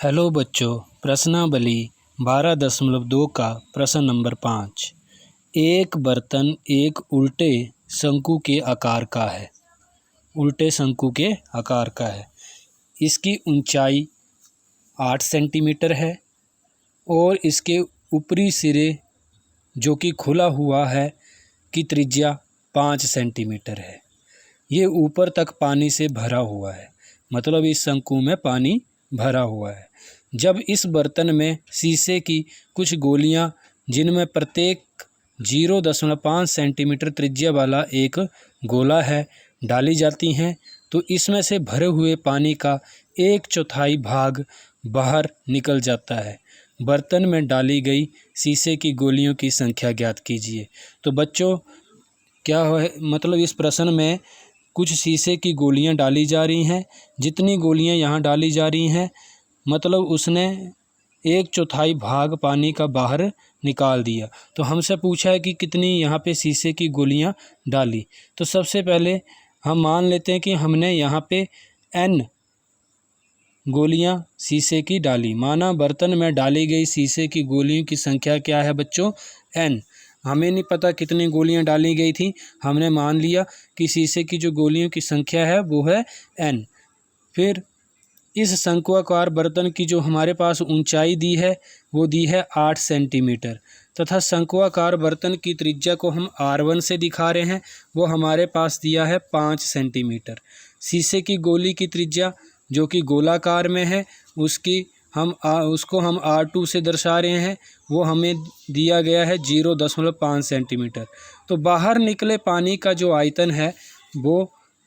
Hello बच्चों, प्रश्नावली 12.2 का प्रश्न नंबर 5। एक बर्तन एक उल्टे शंकु के आकार का है। उल्टे शंकु के आकार का है। इसकी ऊंचाई 8 सेंटीमीटर है और इसके ऊपरी सिरे जो कि खुला हुआ है की त्रिज्या 5 सेंटीमीटर है। ये ऊपर तक पानी से भरा हुआ है, मतलब इस शंकु में पानी भरा हुआ है। जब इस बर्तन में शीशे की कुछ गोलियां, जिनमें प्रत्येक 0.5 सेंटीमीटर त्रिज्या वाला एक गोला है, डाली जाती हैं, तो इसमें से भरे हुए पानी का 1/4 भाग बाहर निकल जाता है। बर्तन में डाली गई शीशे की गोलियों की संख्या ज्ञात कीजिए। तो बच्चों क्या है, मतलब इस प्रश्न में कुछ शीशे की गोलियां डाली जा रही हैं। जितनी गोलियां यहाँ डाली जा रही हैं, मतलब उसने 1/4 भाग पानी का बाहर निकाल दिया। तो हमसे पूछा है कि कितनी यहाँ पे शीशे की गोलियां डाली। तो सबसे पहले हम मान लेते हैं कि हमने यहाँ पे n गोलियां शीशे की डाली। माना बर्तन में डाली गई शीशे की गोलियों की संख्या क्या है बच्चों, n। हमें नहीं पता कितनी गोलियां डाली गई थी, हमने मान लिया कि शीशे की जो गोलियों की संख्या है वो है n। फिर इस शंक्वाकार बर्तन की जो हमारे पास ऊंचाई दी है वो दी है 8 सेंटीमीटर, तथा शंक्वाकार बर्तन की त्रिज्या को हम r1 से दिखा रहे हैं, वो हमारे पास दिया है 5 सेंटीमीटर। शीशे की गोली की त्रिज्या जो कि गोलाकार में है उसको हम r2 से दर्शा रहे हैं, वो हमें दिया गया है 0.5 सेंटीमीटर। तो बाहर निकले पानी का जो आयतन है वो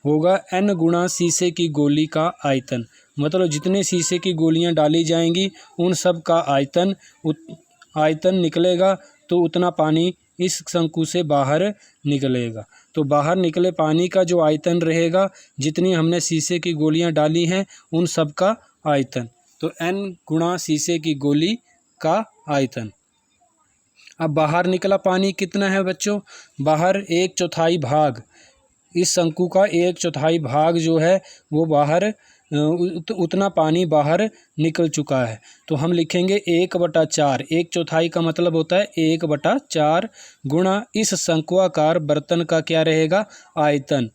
होगा n गुणा शीशे की गोली का आयतन। मतलब जितने शीशे की गोलियां डाली जाएंगी उन सब का आयतन निकलेगा, तो उतना पानी इस शंकु से बाहर निकलेगा। तो बाहर निकले पानी का जो आयतन रहेगा, जितनी हमने शीशे की गोलियां डाली हैं उन सब का आयतन, तो n गुणा शीशे की गोली का आयतन। अब बाहर निकला पानी कितना है बच्चों, बाहर 1/4 भाग, इस शंकु का 1/4 भाग जो है वो बाहर उतना पानी बाहर निकल चुका है। तो हम लिखेंगे 1/4। 1/4 का मतलब होता है 1/4 गुणा इस शंक्वाकार बर्तन का क्या रहेगा, आयतन।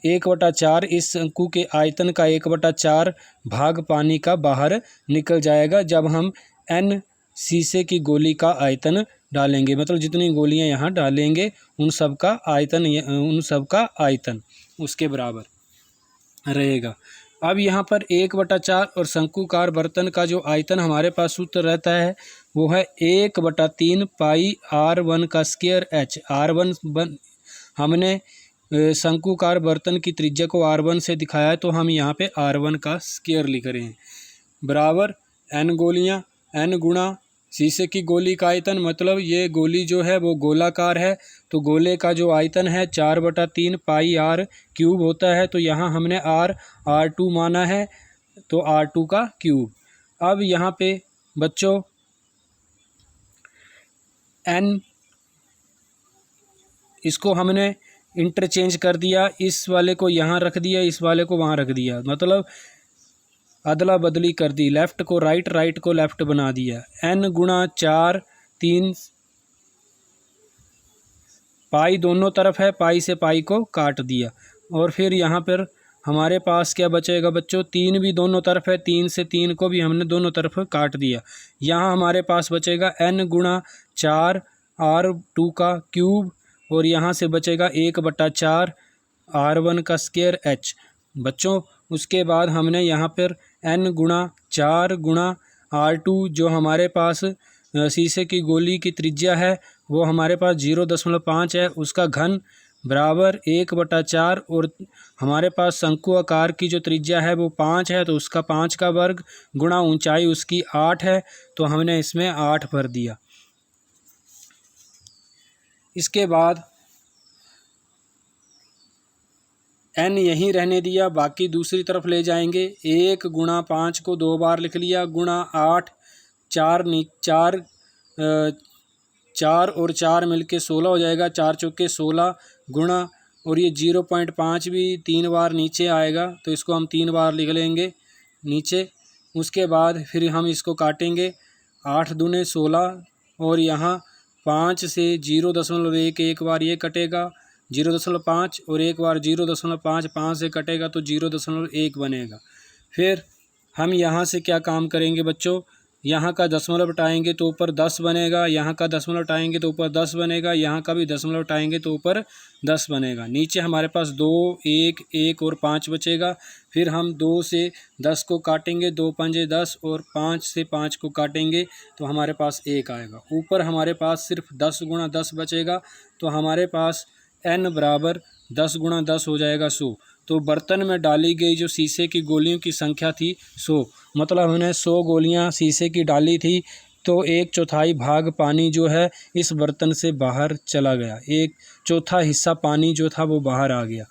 1/4 इस शंकु के आयतन का 1/4 भाग पानी का बाहर निकल जाएगा जब हम n शीशे की गोली का आयतन डालेंगे। मतलब जितनी गोलियां यहाँ डालेंगे उन सब का आयतन उसके बराबर रहेगा। अब यहाँ पर 1/4 और शंकुकार बर्तन का जो आयतन हमारे पास सूत्र रहता है वो है 1/3 पाई r1 का स्क्वायर h। r1 हमने शंकुकार बर्तन की त्रिज्या को r1 से दिखाया है, तो हम यहाँ पे r1 का स्क्वायर लिख रहे हैं, बराबर n गोलियाँ, n गुणा शीशे की गोली का आयतन। मतलब ये गोली जो है वो गोलाकार है, तो गोले का जो आयतन है 4/3 पाई r³ होता है। तो यहाँ हमने r2 माना है, तो r2 का क्यूब। अब यहाँ पे बच्चों n इसको हमने इंटरचेंज कर दिया, इस वाले को यहाँ रख दिया, इस वाले को वहाँ रख दिया, मतलब अदला बदली कर दी, लेफ़्ट को राइट, राइट को लेफ़्ट बना दिया। n गुणा 4 3 पाई दोनों तरफ है, पाई से पाई को काट दिया, और फिर यहाँ पर हमारे पास क्या बचेगा बच्चों, 3 भी दोनों तरफ है, 3 से 3 को भी हमने दोनों तरफ काट दिया। यहाँ हमारे पास बचेगा n गुणा 4 r2 का क्यूब, और यहाँ से बचेगा 1/4 r1 का स्क्वायर h। बच्चों उसके बाद हमने यहाँ पर n गुणा 4 गुणा r2 जो हमारे पास शीशे की गोली की त्रिज्या है वो हमारे पास 0.5 है, उसका घन बराबर 1/4, और हमारे पास शंकु आकार की जो त्रिज्या है वो 5 है, तो उसका 5 का वर्ग गुणा ऊंचाई उसकी 8 है, तो हमने इसमें 8 भर दिया। इसके बाद n यहीं रहने दिया, बाकी दूसरी तरफ ले जाएंगे। 1 गुणा 5 को 2 बार लिख लिया, गुणा 8, 4 और 4 मिलके 16 हो जाएगा, 4 चौके 16 गुणा, और ये 0.5 भी 3 बार नीचे आएगा, तो इसको हम 3 बार लिख लेंगे नीचे, उसके बाद फिर हम इसको काटेंगे 8 दूने 16 और यहाँ 5 से 0.1 एक बार ये कटेगा 0.5 और एक बार 0.5 5 से कटेगा तो 0.1 बनेगा। फिर हम यहाँ से क्या काम करेंगे बच्चों, यहाँ का दशमलव हटाएंगे तो ऊपर 10 बनेगा, यहाँ का दशमलव हटाएंगे तो ऊपर 10 बनेगा, यहाँ का भी दशमलव हटाएंगे तो ऊपर 10 बनेगा। नीचे हमारे पास 2 1 1 और 5 बचेगा। फिर हम 2 से 10 को काटेंगे, 2 पंजे 10 और 5 से 5 को काटेंगे तो हमारे पास 1 आएगा। ऊपर हमारे पास सिर्फ 10 गुणा 10 बचेगा तो हमारे पास n बराबर 10 गुणा 10 हो जाएगा 100। तो बर्तन में डाली गई जो शीशे की गोलियों की संख्या थी 100, मतलब हमने 100 गोलियां शीशे की डाली थी तो 1/4 भाग पानी जो है इस बर्तन से बाहर चला गया, 1/4 हिस्सा पानी जो था वो बाहर आ गया।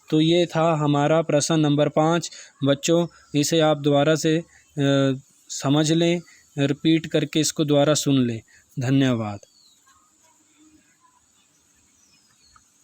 तो ये था हमारा प्रश्न नंबर 5। बच्चों इसे आप दोबारा से समझ लें, रिपीट करके इसको दोबारा सुन लें। धन्यवाद।